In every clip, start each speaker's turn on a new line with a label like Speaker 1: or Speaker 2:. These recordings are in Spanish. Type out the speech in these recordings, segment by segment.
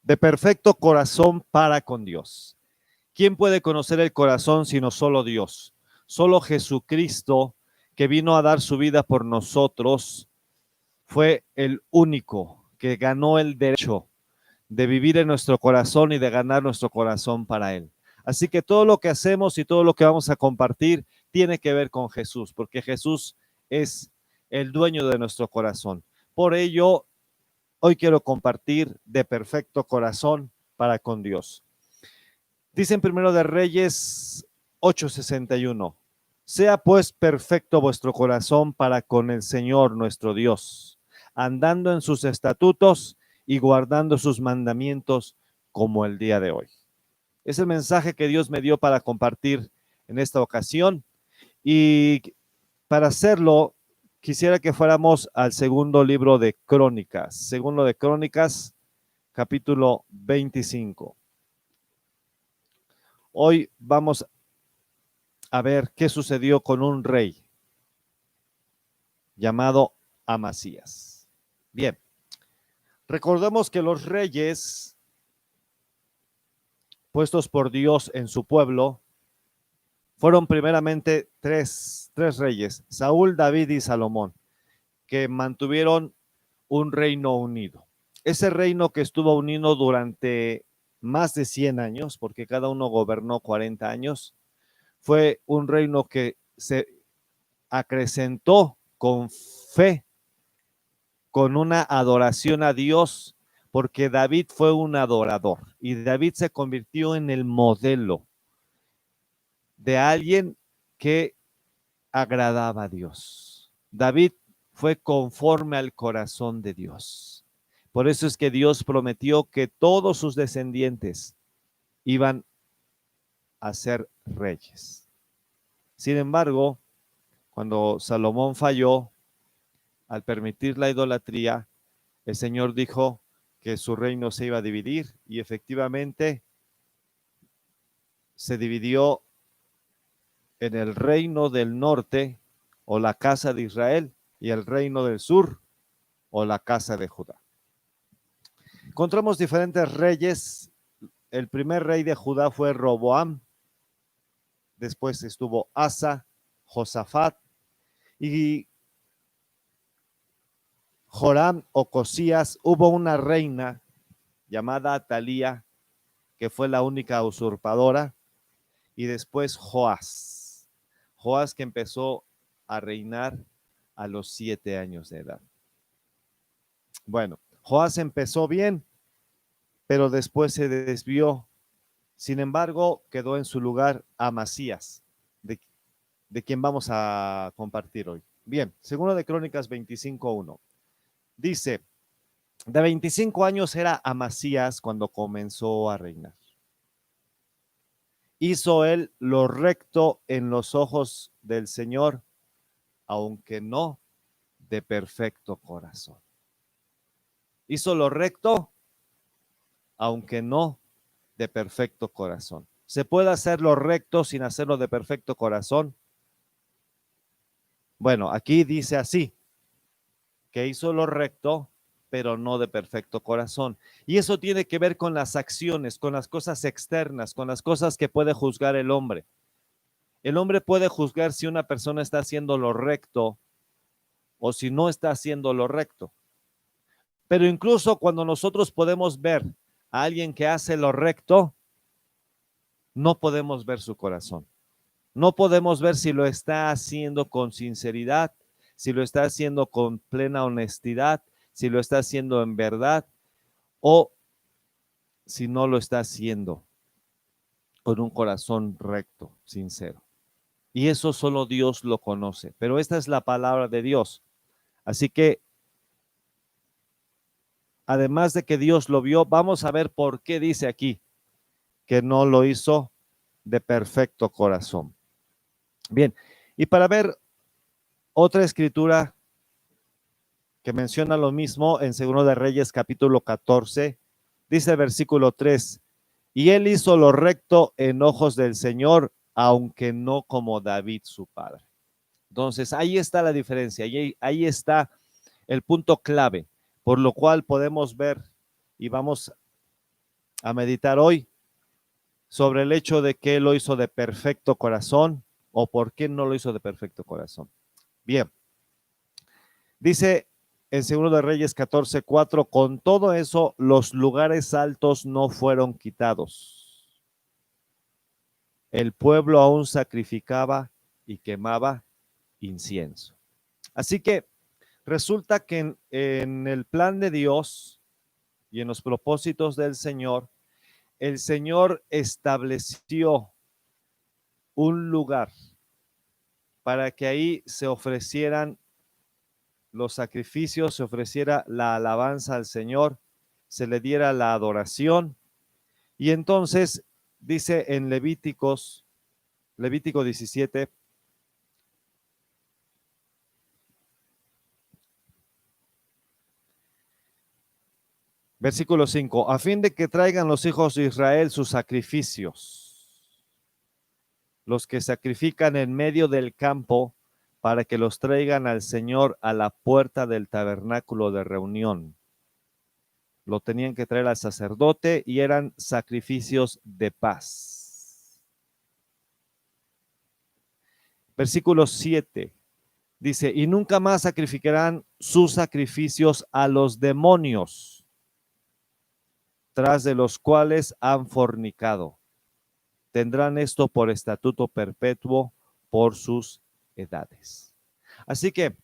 Speaker 1: de perfecto corazón para con Dios. ¿Quién puede conocer el corazón sino solo Dios? Solo Jesucristo, que vino a dar su vida por nosotros, fue el único que ganó el derecho de vivir en nuestro corazón y de ganar nuestro corazón para Él. Así que todo lo que hacemos y todo lo que vamos a compartir tiene que ver con Jesús, porque Jesús es el dueño de nuestro corazón. Por ello, hoy quiero compartir de perfecto corazón para con Dios. Dice en Primero de Reyes 8:61, sea pues perfecto vuestro corazón para con el Señor nuestro Dios, andando en sus estatutos y guardando sus mandamientos como el día de hoy. Es el mensaje que Dios me dio para compartir en esta ocasión, y para hacerlo quisiera que fuéramos al segundo libro de Crónicas, segundo de Crónicas, capítulo 25. Hoy vamos a ver qué sucedió con un rey llamado Amasías. Bien, recordemos que los reyes puestos por Dios en su pueblo fueron primeramente tres reyes, Saúl, David y Salomón, que mantuvieron un reino unido. Ese reino que estuvo unido durante más de 100 años, porque cada uno gobernó 40 años, fue un reino que se acrecentó con fe, con una adoración a Dios, porque David fue un adorador y David se convirtió en el modelo de alguien que agradaba a Dios. David fue conforme al corazón de Dios. Por eso es que Dios prometió que todos sus descendientes iban a ser reyes. Sin embargo, cuando Salomón falló, al permitir la idolatría, el Señor dijo que su reino se iba a dividir, y efectivamente se dividió en el reino del norte, o la casa de Israel, y el reino del sur, o la casa de Judá. Encontramos diferentes reyes. El primer rey de Judá fue Roboam, después estuvo Asa, Josafat y Joram o Cosías. Hubo una reina llamada Atalía, que fue la única usurpadora, y después Joás, que empezó a reinar a los 7 años de edad. Bueno, Joás empezó bien, pero después se desvió. Sin embargo, quedó en su lugar Amasías, de quien vamos a compartir hoy. Bien, segundo de Crónicas 25:1. Dice, de 25 años era Amasías cuando comenzó a reinar. Hizo él lo recto en los ojos del Señor, aunque no de perfecto corazón. Hizo lo recto, aunque no de perfecto corazón. ¿Se puede hacer lo recto sin hacerlo de perfecto corazón? Bueno, aquí dice así, que hizo lo recto, pero no de perfecto corazón. Y eso tiene que ver con las acciones, con las cosas externas, con las cosas que puede juzgar el hombre. El hombre puede juzgar si una persona está haciendo lo recto o si no está haciendo lo recto. Pero incluso cuando nosotros podemos ver a alguien que hace lo recto, no podemos ver su corazón. No podemos ver si lo está haciendo con sinceridad, si lo está haciendo con plena honestidad, si lo está haciendo en verdad, o si no lo está haciendo con un corazón recto, sincero. Y eso solo Dios lo conoce, pero esta es la palabra de Dios. Así que, además de que Dios lo vio, vamos a ver por qué dice aquí que no lo hizo de perfecto corazón. Bien, y para ver otra escritura que menciona lo mismo en 2 de Reyes capítulo 14, dice el versículo 3, y él hizo lo recto en ojos del Señor, aunque no como David su padre. Entonces ahí está la diferencia, ahí está el punto clave, por lo cual podemos ver y vamos a meditar hoy sobre el hecho de que Él lo hizo de perfecto corazón o por qué no lo hizo de perfecto corazón. Bien, dice en 2 de Reyes 14:4, con todo eso los lugares altos no fueron quitados. El pueblo aún sacrificaba y quemaba incienso. Así que resulta que en el plan de Dios y en los propósitos del Señor, el Señor estableció un lugar para que ahí se ofrecieran los sacrificios, se ofreciera la alabanza al Señor, se le diera la adoración. Y entonces dice en Levítico 17, versículo 5, a fin de que traigan los hijos de Israel sus sacrificios, los que sacrifican en medio del campo, para que los traigan al Señor a la puerta del tabernáculo de reunión. Lo tenían que traer al sacerdote y eran sacrificios de paz. Versículo 7 dice, y nunca más sacrificarán sus sacrificios a los demonios, tras de los cuales han fornicado. Tendrán esto por estatuto perpetuo por sus edades. Así que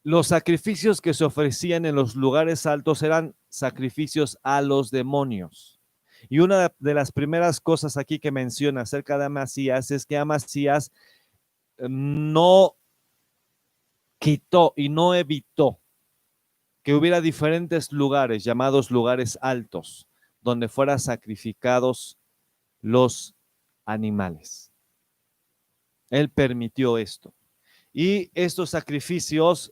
Speaker 1: los sacrificios que se ofrecían en los lugares altos eran sacrificios a los demonios. Y una de las primeras cosas aquí que menciona acerca de Amasías es que Amasías no quitó y no evitó que hubiera diferentes lugares llamados lugares altos donde fueran sacrificados los animales. Él permitió esto. Y estos sacrificios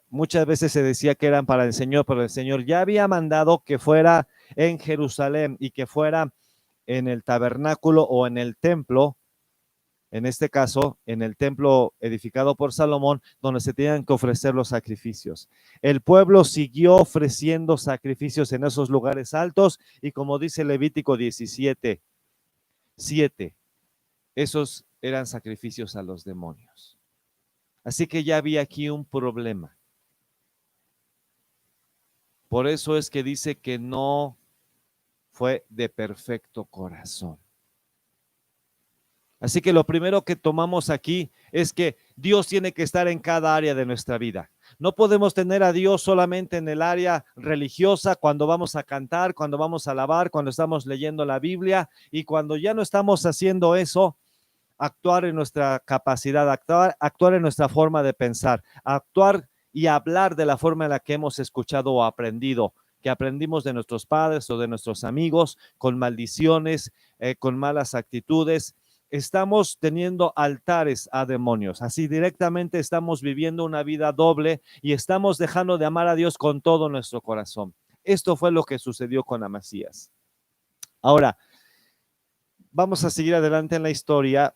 Speaker 1: muchas veces se decía que eran para el Señor, pero el Señor ya había mandado que fuera en Jerusalén y que fuera en el tabernáculo o en el templo, en este caso, en el templo edificado por Salomón, donde se tenían que ofrecer los sacrificios. El pueblo siguió ofreciendo sacrificios en esos lugares altos y como dice Levítico 17:7, esos eran sacrificios a los demonios. Así que ya había aquí un problema. Por eso es que dice que no fue de perfecto corazón. Así que lo primero que tomamos aquí es que Dios tiene que estar en cada área de nuestra vida. No podemos tener a Dios solamente en el área religiosa, cuando vamos a cantar, cuando vamos a alabar, cuando estamos leyendo la Biblia, y cuando ya no estamos haciendo eso, actuar en nuestra capacidad, actuar en nuestra forma de pensar, actuar y hablar de la forma en la que hemos escuchado o aprendido, que aprendimos de nuestros padres o de nuestros amigos, con maldiciones, con malas actitudes. Estamos teniendo altares a demonios, así directamente estamos viviendo una vida doble y estamos dejando de amar a Dios con todo nuestro corazón. Esto fue lo que sucedió con Amasías. Ahora, vamos a seguir adelante en la historia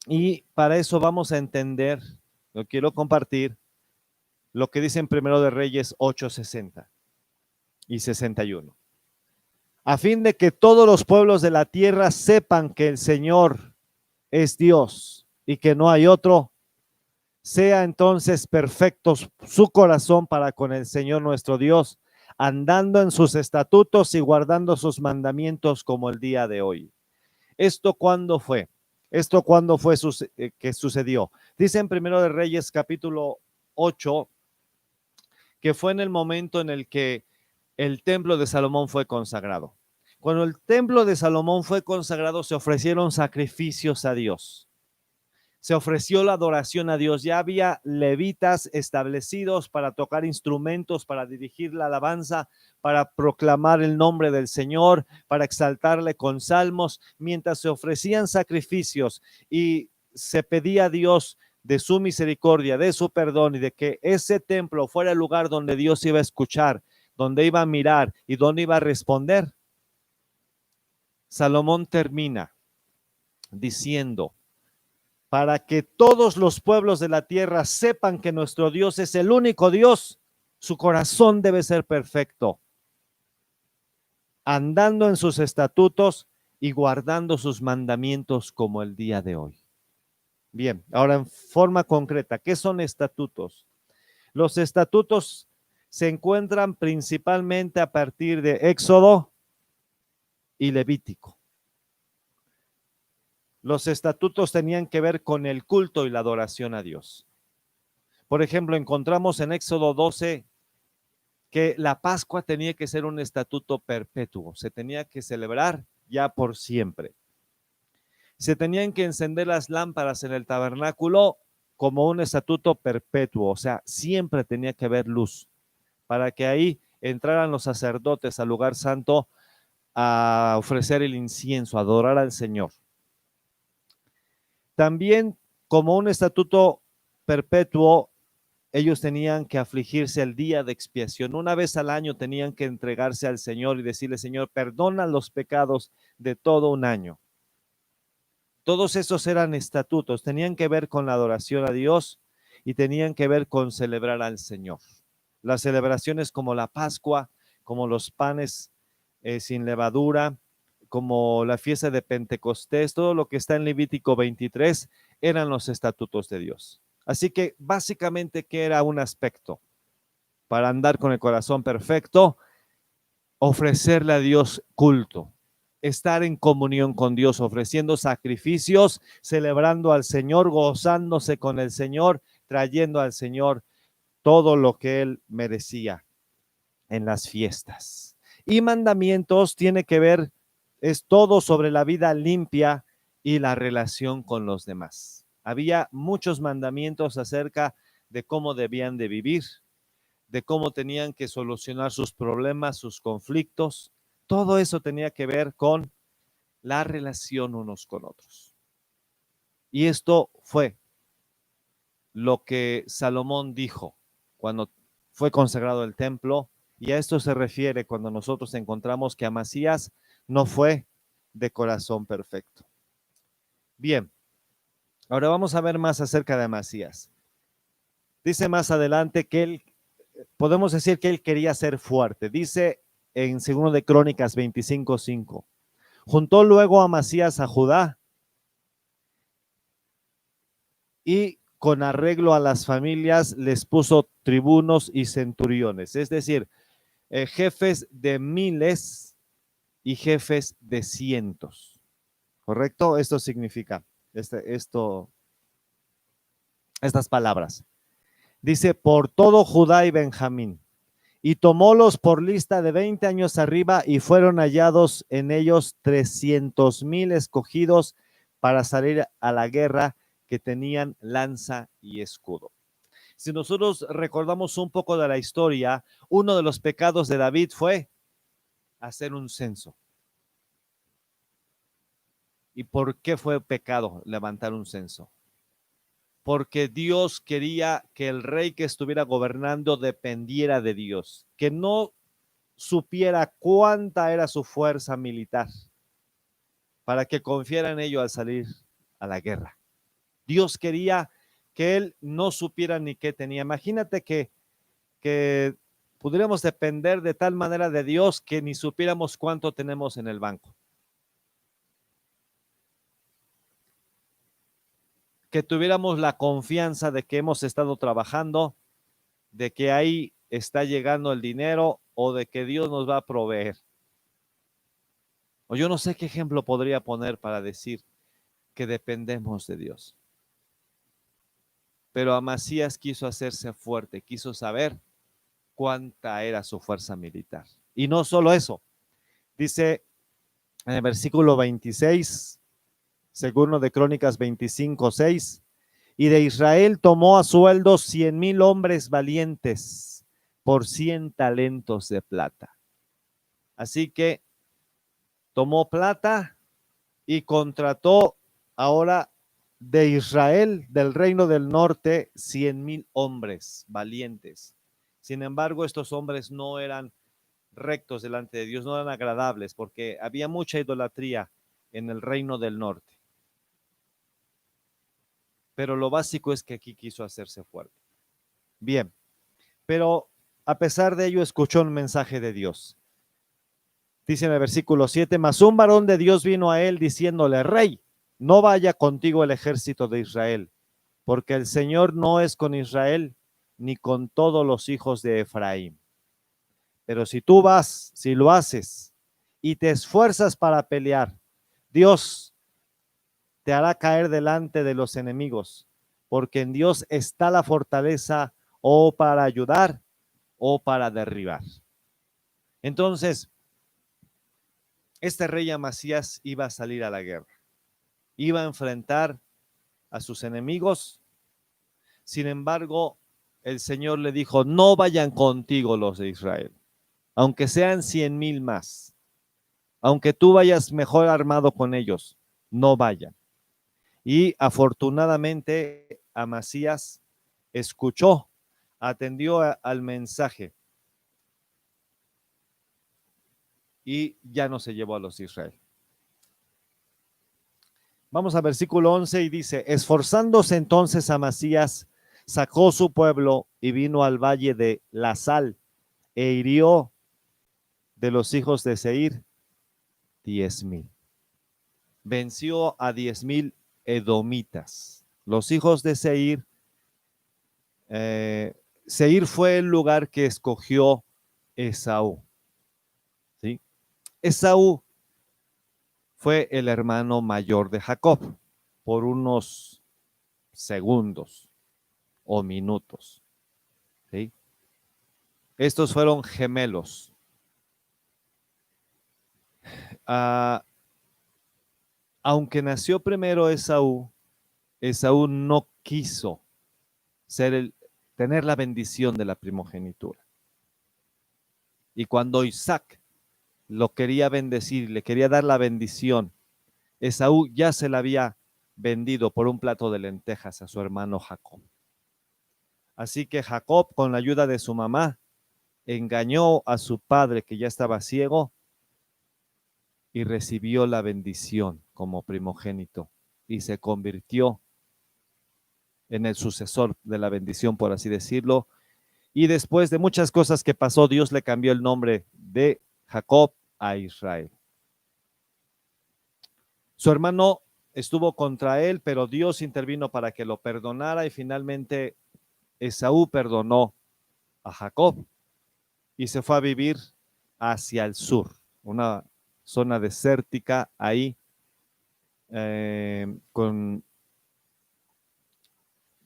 Speaker 1: y para eso vamos a entender, lo quiero compartir, lo que dice en 1 de Reyes 8:60 y 61. A fin de que todos los pueblos de la tierra sepan que el Señor es Dios y que no hay otro, sea entonces perfecto su corazón para con el Señor nuestro Dios, andando en sus estatutos y guardando sus mandamientos como el día de hoy. ¿Esto cuándo fue? ¿Esto cuándo fue que sucedió? Dice en 1 de Reyes capítulo 8 que fue en el momento en el que el templo de Salomón fue consagrado. Cuando el templo de Salomón fue consagrado, se ofrecieron sacrificios a Dios. Se ofreció la adoración a Dios. Ya había levitas establecidos para tocar instrumentos, para dirigir la alabanza, para proclamar el nombre del Señor, para exaltarle con salmos, mientras se ofrecían sacrificios y se pedía a Dios de su misericordia, de su perdón y de que ese templo fuera el lugar donde Dios iba a escuchar, donde iba a mirar y donde iba a responder. Salomón termina diciendo, para que todos los pueblos de la tierra sepan que nuestro Dios es el único Dios, su corazón debe ser perfecto. andando en sus estatutos y guardando sus mandamientos como el día de hoy. Bien, ahora en forma concreta, ¿qué son estatutos? Los estatutos se encuentran principalmente a partir de Éxodo y Levítico. Los estatutos tenían que ver con el culto y la adoración a Dios. Por ejemplo, encontramos en Éxodo 12 que la Pascua tenía que ser un estatuto perpetuo, se tenía que celebrar ya por siempre. Se tenían que encender las lámparas en el tabernáculo como un estatuto perpetuo, o sea, siempre tenía que haber luz, para que ahí entraran los sacerdotes al lugar santo a ofrecer el incienso, a adorar al Señor. También, como un estatuto perpetuo, ellos tenían que afligirse el día de expiación. Una vez al año tenían que entregarse al Señor y decirle: Señor, perdona los pecados de todo un año. Todos esos eran estatutos, tenían que ver con la adoración a Dios y tenían que ver con celebrar al Señor. Las celebraciones como la Pascua, como los panes sin levadura, como la fiesta de Pentecostés, todo lo que está en Levítico 23 eran los estatutos de Dios. Así que básicamente, ¿qué era un aspecto? Para andar con el corazón perfecto, ofrecerle a Dios culto, estar en comunión con Dios, ofreciendo sacrificios, celebrando al Señor, gozándose con el Señor, trayendo al Señor todo lo que Él merecía en las fiestas. Y mandamientos tiene que ver, es todo sobre la vida limpia y la relación con los demás. Había muchos mandamientos acerca de cómo debían de vivir, de cómo tenían que solucionar sus problemas, sus conflictos. Todo eso tenía que ver con la relación unos con otros. Y esto fue lo que Salomón dijo cuando fue consagrado el templo, y a esto se refiere cuando nosotros encontramos que Amasías no fue de corazón perfecto. Bien, ahora vamos a ver más acerca de Amasías. Dice más adelante que él, podemos decir que él quería ser fuerte. Dice en 2 de Crónicas 25:5, juntó luego Amasías a Judá y con arreglo a las familias les puso tribunos y centuriones, es decir, jefes de miles y jefes de cientos. ¿Correcto? Esto significa, estas palabras. Dice, por todo Judá y Benjamín. Y tomólos por lista de 20 años arriba, y fueron hallados en ellos 300,000 escogidos para salir a la guerra, que tenían lanza y escudo. Si nosotros recordamos un poco de la historia, uno de los pecados de David fue hacer un censo. ¿Y por qué fue pecado levantar un censo? Porque Dios quería que el rey que estuviera gobernando dependiera de Dios, que no supiera cuánta era su fuerza militar, para que confiara en ello al salir a la guerra. Dios quería que él no supiera ni qué tenía. Imagínate que pudiéramos depender de tal manera de Dios que ni supiéramos cuánto tenemos en el banco. Que tuviéramos la confianza de que hemos estado trabajando, de que ahí está llegando el dinero o de que Dios nos va a proveer. O yo no sé qué ejemplo podría poner para decir que dependemos de Dios. Pero Amasías quiso hacerse fuerte, quiso saber cuánta era su fuerza militar. Y no solo eso, dice en el versículo 26, segundo de Crónicas 25:6, y de Israel tomó a sueldo 100,000 hombres valientes por 100 talentos de plata. Así que tomó plata y contrató ahora de Israel, del reino del norte, 100,000 hombres valientes. Sin embargo, estos hombres no eran rectos delante de Dios, no eran agradables, porque había mucha idolatría en el reino del norte. Pero lo básico es que aquí quiso hacerse fuerte. Bien, pero a pesar de ello escuchó un mensaje de Dios. Dice en el versículo 7, mas un varón de Dios vino a él diciéndole, Rey, no vaya contigo el ejército de Israel, porque el Señor no es con Israel, ni con todos los hijos de Efraín. Pero si tú vas, si lo haces, y te esfuerzas para pelear, Dios te hará caer delante de los enemigos, porque en Dios está la fortaleza o para ayudar o para derribar. Entonces, este rey Amasías iba a salir a la guerra, iba a enfrentar a sus enemigos. Sin embargo, el Señor le dijo, no vayan contigo los de Israel, aunque sean 100,000 más, aunque tú vayas mejor armado con ellos, no vayan. Y afortunadamente Amasías escuchó, atendió al mensaje y ya no se llevó a los de Israel. Vamos a versículo 11 y dice, esforzándose entonces Amasías, sacó su pueblo y vino al valle de la Sal e hirió de los hijos de Seir 10,000. Venció a 10,000 edomitas. Los hijos de Seir, Seir fue el lugar que escogió Esaú. ¿Sí? Esaú fue el hermano mayor de Jacob por unos segundos o minutos. ¿Sí? Estos fueron gemelos. Aunque nació primero Esaú, Esaú no quiso tener la bendición de la primogenitura. Y cuando Isaac lo quería bendecir, le quería dar la bendición, Esaú ya se la había vendido por un plato de lentejas a su hermano Jacob. Así que Jacob, con la ayuda de su mamá, engañó a su padre que ya estaba ciego y recibió la bendición como primogénito y se convirtió en el sucesor de la bendición, por así decirlo. Y después de muchas cosas que pasó, Dios le cambió el nombre de Jacob a Israel. Su hermano estuvo contra él, pero Dios intervino para que lo perdonara y finalmente Esaú perdonó a Jacob y se fue a vivir hacia el sur, una zona desértica ahí, con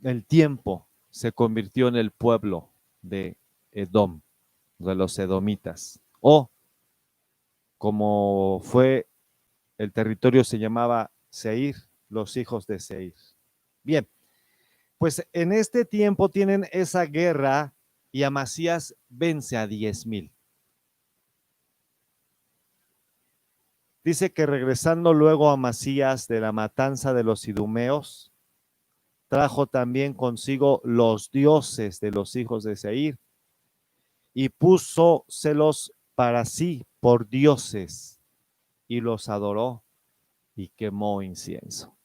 Speaker 1: el tiempo se convirtió en el pueblo de Edom, de los edomitas, o como fue el territorio se llamaba Seir, los hijos de Seir. Bien, pues en este tiempo tienen esa guerra y Amasías vence a 10,000. Dice que regresando luego a Amasías de la matanza de los idumeos, trajo también consigo los dioses de los hijos de Seir y púsoselos para sí por dioses y los adoró y quemó incienso.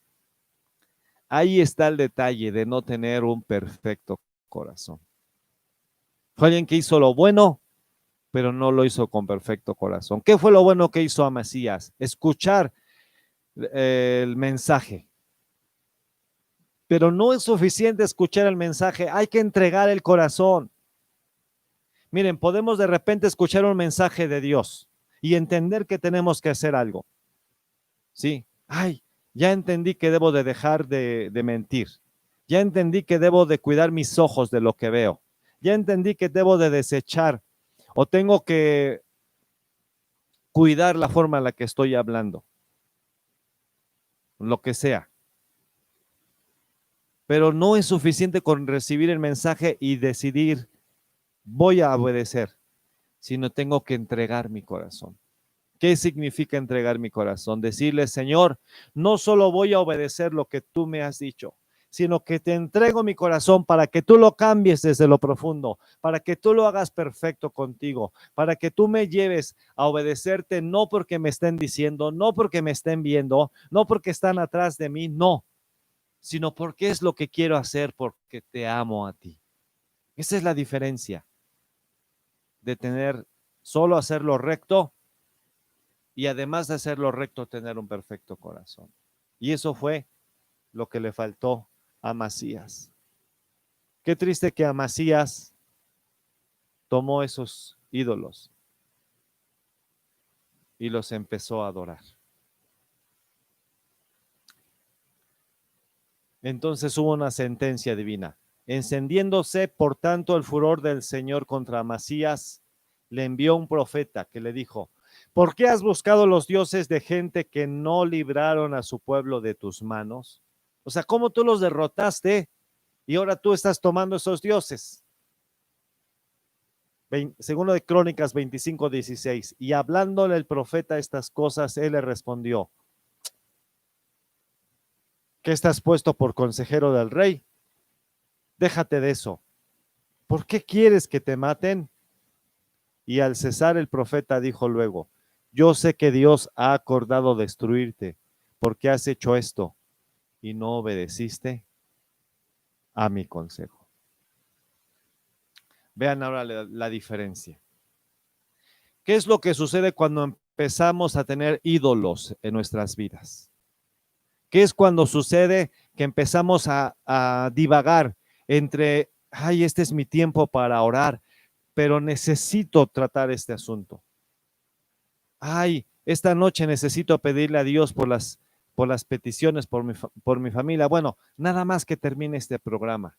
Speaker 1: Ahí está el detalle de no tener un perfecto corazón. Fue alguien que hizo lo bueno, pero no lo hizo con perfecto corazón. ¿Qué fue lo bueno que hizo Amasías? Escuchar el mensaje. Pero no es suficiente escuchar el mensaje, hay que entregar el corazón. Miren, podemos de repente escuchar un mensaje de Dios y entender que tenemos que hacer algo. Sí, ay, ya entendí que debo de dejar de mentir. Ya entendí que debo de cuidar mis ojos de lo que veo. Ya entendí que debo de desechar o tengo que cuidar la forma en la que estoy hablando. Lo que sea. Pero no es suficiente con recibir el mensaje y decidir, voy a obedecer, sino tengo que entregar mi corazón. ¿Qué significa entregar mi corazón? Decirle, Señor, no solo voy a obedecer lo que tú me has dicho, sino que te entrego mi corazón para que tú lo cambies desde lo profundo, para que tú lo hagas perfecto contigo, para que tú me lleves a obedecerte, no porque me estén diciendo, no porque me estén viendo, no porque están atrás de mí, no, sino porque es lo que quiero hacer, porque te amo a ti. Esa es la diferencia de tener solo hacer lo recto y además de hacer lo recto, tener un perfecto corazón. Y eso fue lo que le faltó a Amasías. Qué triste que Amasías tomó esos ídolos y los empezó a adorar. Entonces hubo una sentencia divina. Encendiéndose, por tanto, el furor del Señor contra Amasías, le envió un profeta que le dijo: ¿por qué has buscado los dioses de gente que no libraron a su pueblo de tus manos? O sea, ¿cómo tú los derrotaste y ahora tú estás tomando esos dioses? Segundo de Crónicas 25:16. Y hablándole el profeta estas cosas, él le respondió: ¿qué estás puesto por consejero del rey? Déjate de eso. ¿Por qué quieres que te maten? Y al cesar el profeta dijo luego: yo sé que Dios ha acordado destruirte, porque has hecho esto y no obedeciste a mi consejo. Vean ahora la diferencia. ¿Qué es lo que sucede cuando empezamos a tener ídolos en nuestras vidas? ¿Qué es cuando sucede que empezamos a divagar entre, ay, este es mi tiempo para orar, pero necesito tratar este asunto? Ay, esta noche necesito pedirle a Dios por las peticiones, por mi familia. Bueno, nada más que termine este programa,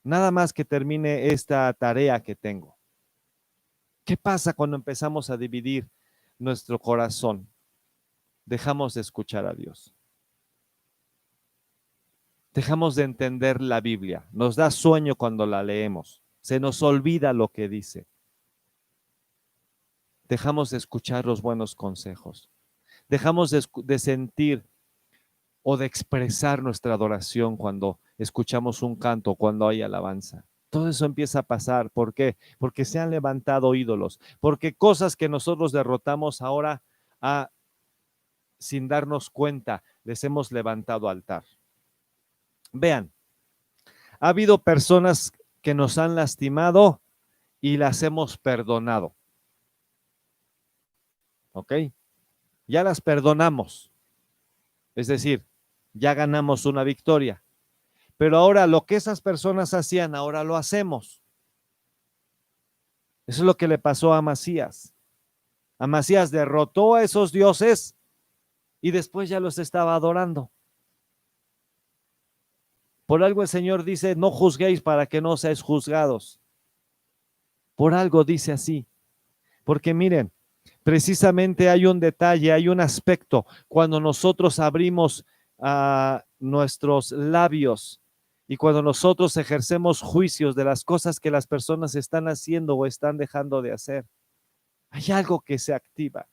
Speaker 1: nada más que termine esta tarea que tengo. ¿Qué pasa cuando empezamos a dividir nuestro corazón? Dejamos de escuchar a Dios. Dejamos de entender la Biblia. Nos da sueño cuando la leemos. Se nos olvida lo que dice. Dejamos de escuchar los buenos consejos. Dejamos de sentir o de expresar nuestra adoración cuando escuchamos un canto, cuando hay alabanza. Todo eso empieza a pasar. ¿Por qué? Porque se han levantado ídolos. Porque cosas que nosotros derrotamos ahora, sin darnos cuenta, les hemos levantado altar. Vean, ha habido personas que nos han lastimado y las hemos perdonado. ¿Ok? Ya las perdonamos. Es decir, ya ganamos una victoria. Pero ahora lo que esas personas hacían, ahora lo hacemos. Eso es lo que le pasó a Amasías. Amasías derrotó a esos dioses y después ya los estaba adorando. Por algo el Señor dice: no juzguéis para que no seáis juzgados. Por algo dice así. Porque miren, precisamente hay un detalle, hay un aspecto cuando nosotros abrimos nuestros labios y cuando nosotros ejercemos juicios de las cosas que las personas están haciendo o están dejando de hacer. Hay algo que se activa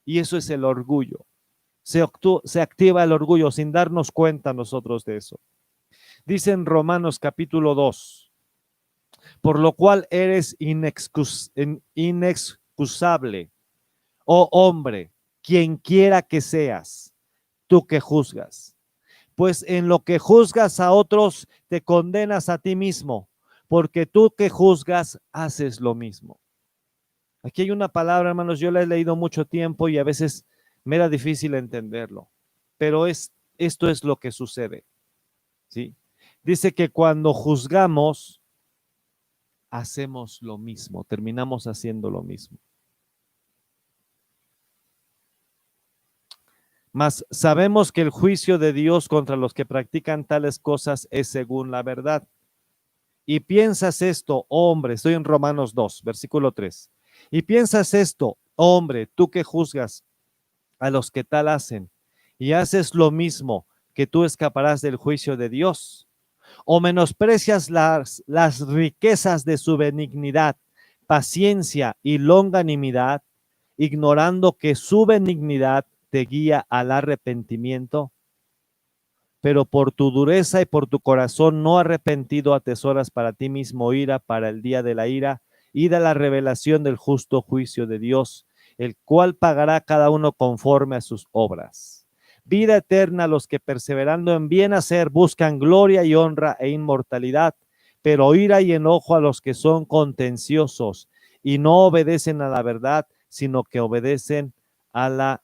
Speaker 1: y eso es el orgullo. Se activa el orgullo sin darnos cuenta nosotros de eso. Dice en Romanos capítulo 2, por lo cual eres inexcusable, oh hombre, quien quiera que seas, tú que juzgas. Pues en lo que juzgas a otros, te condenas a ti mismo, porque tú que juzgas, haces lo mismo. Aquí hay una palabra, hermanos, yo la he leído mucho tiempo y a veces me era difícil entenderlo, pero esto es lo que sucede, ¿sí? Dice que cuando juzgamos, hacemos lo mismo, terminamos haciendo lo mismo. Mas sabemos que el juicio de Dios contra los que practican tales cosas es según la verdad. Y piensas esto, hombre, estoy en Romanos 2, versículo 3. Y piensas esto, hombre, tú que juzgas a los que tal hacen, y haces lo mismo, que tú escaparás del juicio de Dios. O menosprecias las riquezas de su benignidad, paciencia y longanimidad, ignorando que su benignidad te guía al arrepentimiento. Pero por tu dureza y por tu corazón no arrepentido atesoras para ti mismo ira para el día de la ira y de la revelación del justo juicio de Dios, el cual pagará cada uno conforme a sus obras. Vida eterna a los que perseverando en bien hacer buscan gloria y honra e inmortalidad, pero ira y enojo a los que son contenciosos y no obedecen a la verdad, sino que obedecen a la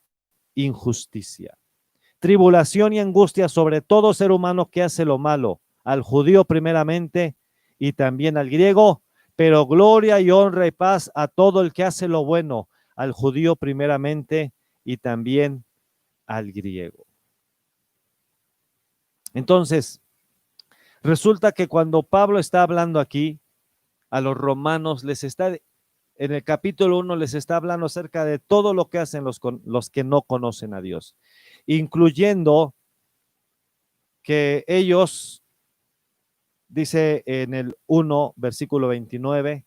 Speaker 1: injusticia. Tribulación y angustia sobre todo ser humano que hace lo malo, al judío primeramente y también al griego, pero gloria y honra y paz a todo el que hace lo bueno, al judío primeramente y también al griego. Entonces, resulta que cuando Pablo está hablando aquí a los romanos, en el capítulo 1 les está hablando acerca de todo lo que hacen los que no conocen a Dios, incluyendo que ellos, dice en el 1, versículo 29,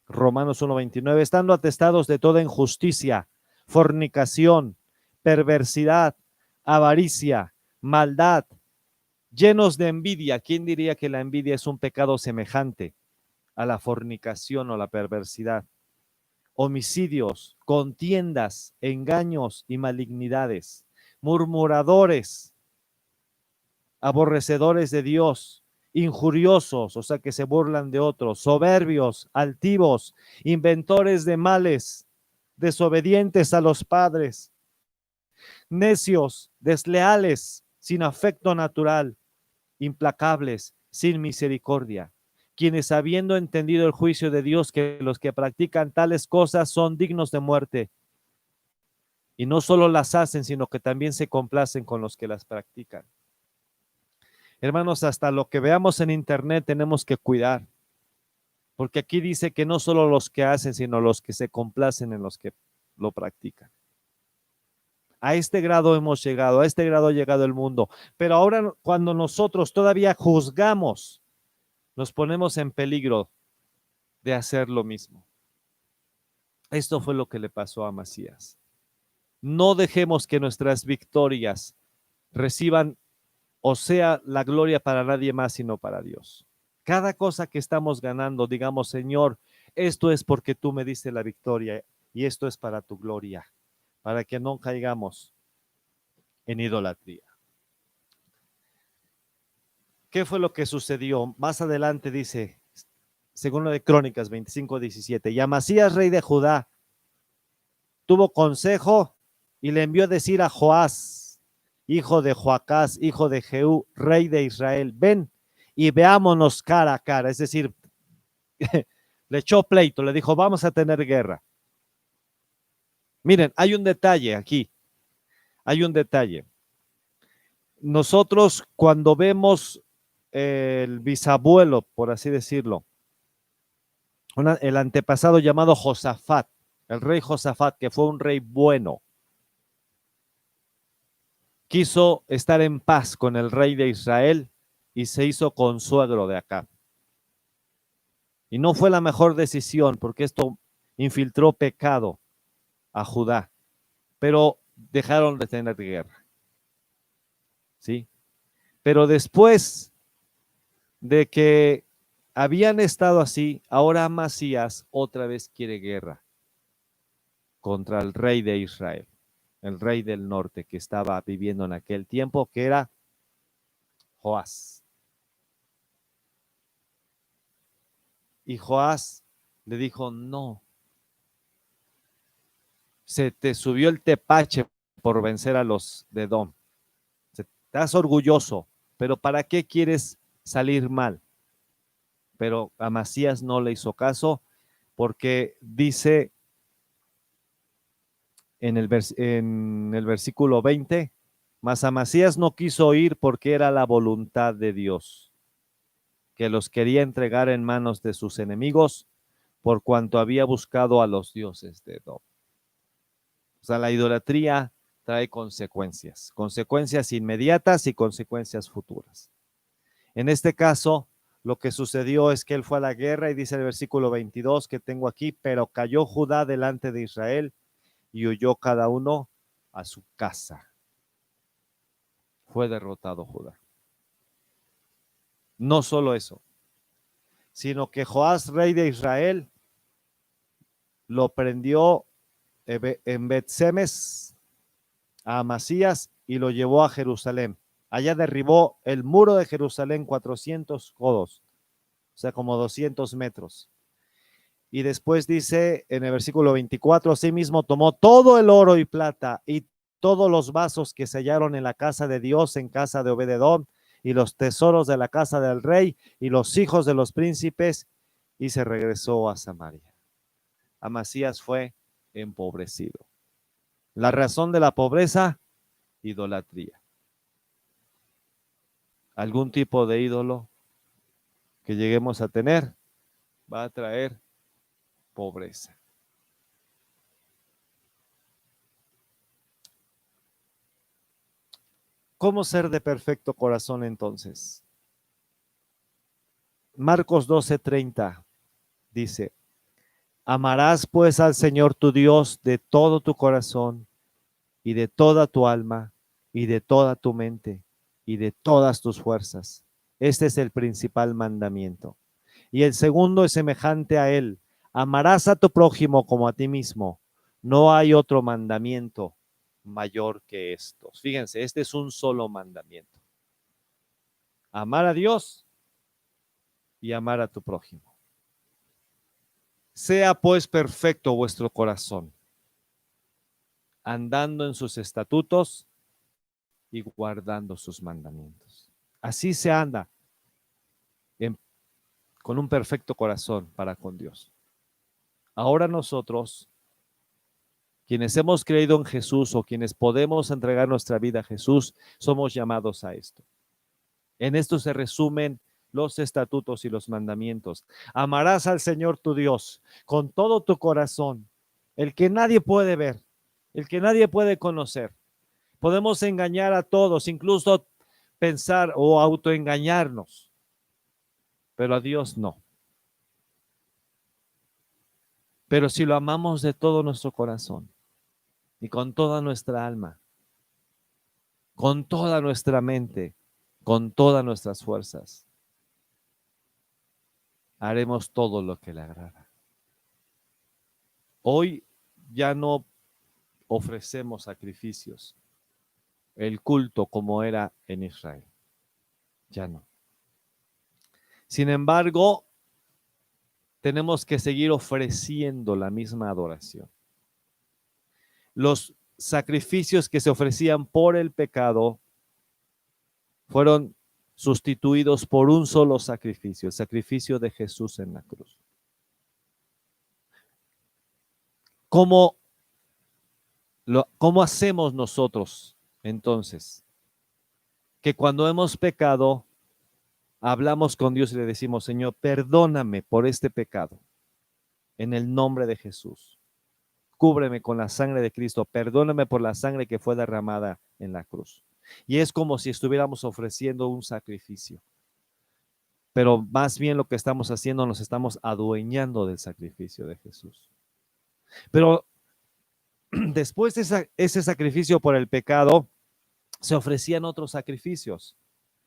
Speaker 1: Romanos 1, 29, estando atestados de toda injusticia, fornicación, perversidad, avaricia, maldad, llenos de envidia. ¿Quién diría que la envidia es un pecado semejante a la fornicación o la perversidad? Homicidios, contiendas, engaños y malignidades, murmuradores, aborrecedores de Dios, injuriosos, o sea que se burlan de otros, soberbios, altivos, inventores de males, desobedientes a los padres, necios, desleales, sin afecto natural, implacables, sin misericordia, quienes habiendo entendido el juicio de Dios, que los que practican tales cosas son dignos de muerte, y no solo las hacen, sino que también se complacen con los que las practican. Hermanos, hasta lo que veamos en internet tenemos que cuidar, porque aquí dice que no solo los que hacen, sino los que se complacen en los que lo practican. A este grado hemos llegado, a este grado ha llegado el mundo, pero ahora cuando nosotros todavía juzgamos, nos ponemos en peligro de hacer lo mismo. Esto fue lo que le pasó a Amasías. No dejemos que nuestras victorias reciban o sea la gloria para nadie más, sino para Dios. Cada cosa que estamos ganando, digamos, Señor, esto es porque tú me diste la victoria y esto es para tu gloria, para que no caigamos en idolatría. ¿Qué fue lo que sucedió? Más adelante dice, segundo de Crónicas 25:17, y Amasías, rey de Judá, tuvo consejo y le envió a decir a Joás, hijo de Joacás, hijo de Jehú, rey de Israel, ven y veámonos cara a cara. Es decir, le echó pleito, le dijo, vamos a tener guerra. Miren, hay un detalle aquí, hay un detalle. Nosotros cuando vemos el bisabuelo, por así decirlo, el antepasado llamado Josafat, el rey Josafat, que fue un rey bueno, quiso estar en paz con el rey de Israel y se hizo consuegro de Acab. Y no fue la mejor decisión porque esto infiltró pecado a Judá, pero dejaron de tener guerra. ¿Sí? Pero después de que habían estado así, ahora Amasías otra vez quiere guerra contra el rey de Israel, el rey del norte que estaba viviendo en aquel tiempo, que era Joás. Y Joás le dijo, no, se te subió el tepache por vencer a los de Edom. Estás orgulloso, pero ¿para qué quieres salir mal? Pero Amasías no le hizo caso porque dice en el versículo 20, mas Amasías no quiso ir porque era la voluntad de Dios, que los quería entregar en manos de sus enemigos por cuanto había buscado a los dioses de Edom. O sea, la idolatría trae consecuencias, consecuencias inmediatas y consecuencias futuras. En este caso, lo que sucedió es que él fue a la guerra y dice el versículo 22 que tengo aquí, pero cayó Judá delante de Israel y huyó cada uno a su casa. Fue derrotado Judá. No solo eso, sino que Joás, rey de Israel, lo prendió en Bet-Semes a Amasías y lo llevó a Jerusalén. Allá derribó el muro de Jerusalén 400 codos, o sea, como 200 metros. Y después dice en el versículo 24, asimismo tomó todo el oro y plata y todos los vasos que se hallaron en la casa de Dios, en casa de Obed-edom, y los tesoros de la casa del rey y los hijos de los príncipes, y se regresó a Samaria. Amasías fue empobrecido. La razón de la pobreza, idolatría. Algún tipo de ídolo que lleguemos a tener va a traer pobreza. ¿Cómo ser de perfecto corazón entonces? Marcos 12:30 dice, amarás pues al Señor tu Dios de todo tu corazón y de toda tu alma y de toda tu mente y de todas tus fuerzas. Este es el principal mandamiento. Y el segundo es semejante a él. Amarás a tu prójimo como a ti mismo. No hay otro mandamiento mayor que estos. Fíjense, este es un solo mandamiento. Amar a Dios y amar a tu prójimo. Sea pues perfecto vuestro corazón, andando en sus estatutos y guardando sus mandamientos. Así se anda con un perfecto corazón para con Dios. Ahora nosotros, quienes hemos creído en Jesús o quienes podemos entregar nuestra vida a Jesús, somos llamados a esto. En esto se resumen los estatutos y los mandamientos. Amarás al Señor tu Dios con todo tu corazón, el que nadie puede ver, el que nadie puede conocer. Podemos engañar a todos, incluso pensar o autoengañarnos, pero a Dios no. Pero si lo amamos de todo nuestro corazón y con toda nuestra alma, con toda nuestra mente, con todas nuestras fuerzas, haremos todo lo que le agrada. Hoy ya no ofrecemos sacrificios, el culto como era en Israel. Ya no. Sin embargo, tenemos que seguir ofreciendo la misma adoración. Los sacrificios que se ofrecían por el pecado fueron sustituidos por un solo sacrificio, el sacrificio de Jesús en la cruz. ¿Cómo hacemos nosotros entonces? Que cuando hemos pecado, hablamos con Dios y le decimos, Señor, perdóname por este pecado, en el nombre de Jesús. Cúbreme con la sangre de Cristo, perdóname por la sangre que fue derramada en la cruz. Y es como si estuviéramos ofreciendo un sacrificio. Pero más bien lo que estamos haciendo, nos estamos adueñando del sacrificio de Jesús. Pero después de ese sacrificio por el pecado, se ofrecían otros sacrificios.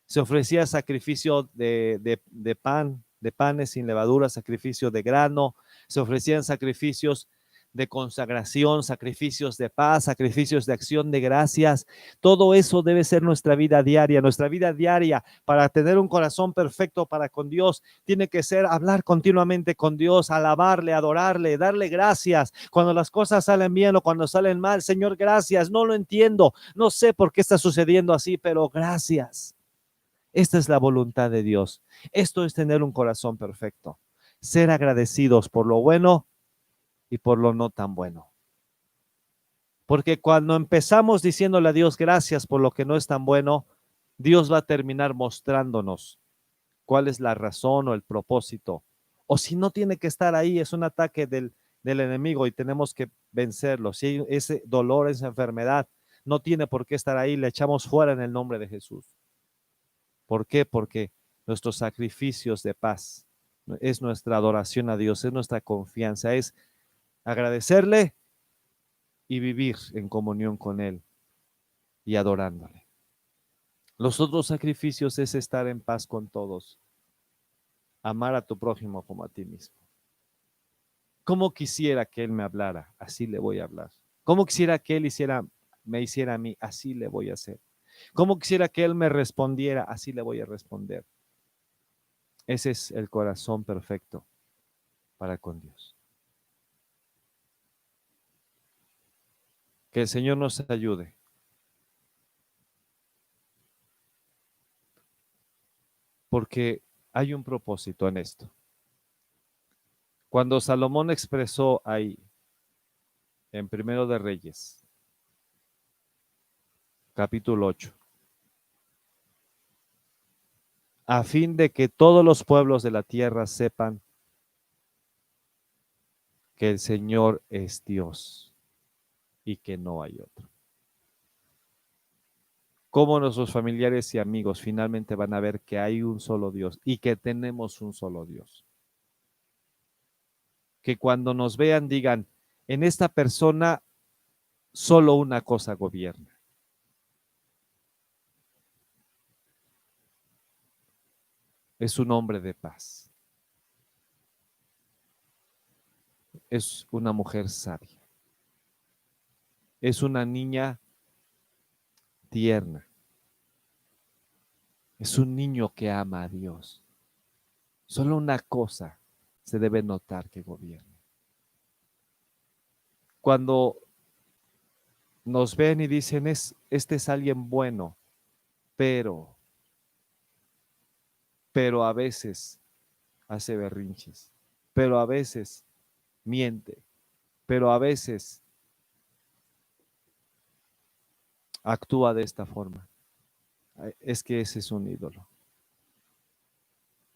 Speaker 1: Se ofrecía sacrificio de pan, de panes sin levadura, sacrificio de grano, se ofrecían sacrificios de consagración, sacrificios de paz, sacrificios de acción de gracias. Todo eso debe ser nuestra vida diaria. Nuestra vida diaria para tener un corazón perfecto para con Dios tiene que ser hablar continuamente con Dios, alabarle, adorarle, darle gracias. Cuando las cosas salen bien o cuando salen mal, Señor, gracias. No lo entiendo, no sé por qué está sucediendo así, pero gracias. Esta es la voluntad de Dios. Esto es tener un corazón perfecto. Ser agradecidos por lo bueno y por lo no tan bueno. Porque cuando empezamos diciéndole a Dios gracias por lo que no es tan bueno, Dios va a terminar mostrándonos cuál es la razón o el propósito. O si no tiene que estar ahí, es un ataque del enemigo y tenemos que vencerlo. Si ese dolor, esa enfermedad no tiene por qué estar ahí, le echamos fuera en el nombre de Jesús. ¿Por qué? Porque nuestros sacrificios de paz es nuestra adoración a Dios, es nuestra confianza, es agradecerle y vivir en comunión con Él y adorándole. Los otros sacrificios es estar en paz con todos, amar a tu prójimo como a ti mismo. ¿Cómo quisiera que Él me hablara? Así le voy a hablar. ¿Cómo quisiera que Él me hiciera a mí? Así le voy a hacer. ¿Cómo quisiera que Él me respondiera? Así le voy a responder. Ese es el corazón perfecto para con Dios. Que el Señor nos ayude. Porque hay un propósito en esto. Cuando Salomón expresó ahí, en Primero de Reyes, capítulo 8, a fin de que todos los pueblos de la tierra sepan que el Señor es Dios y que no hay otro. Cómo nuestros familiares y amigos finalmente van a ver que hay un solo Dios y que tenemos un solo Dios. Que cuando nos vean digan, en esta persona solo una cosa gobierna. Es un hombre de paz. Es una mujer sabia. Es una niña tierna. Es un niño que ama a Dios. Solo una cosa se debe notar que gobierna. Cuando nos ven y dicen, este es alguien bueno, pero a veces hace berrinches, pero a veces miente, pero a veces actúa de esta forma. Es que ese es un ídolo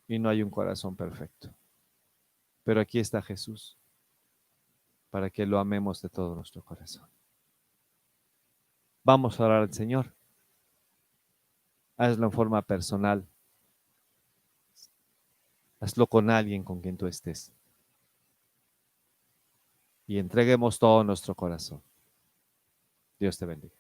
Speaker 1: y no hay un corazón perfecto. Pero aquí está Jesús para que lo amemos de todo nuestro corazón. Vamos a orar al Señor. Hazlo en forma personal. Hazlo con alguien con quien tú estés. Y entreguemos todo nuestro corazón. Dios te bendiga.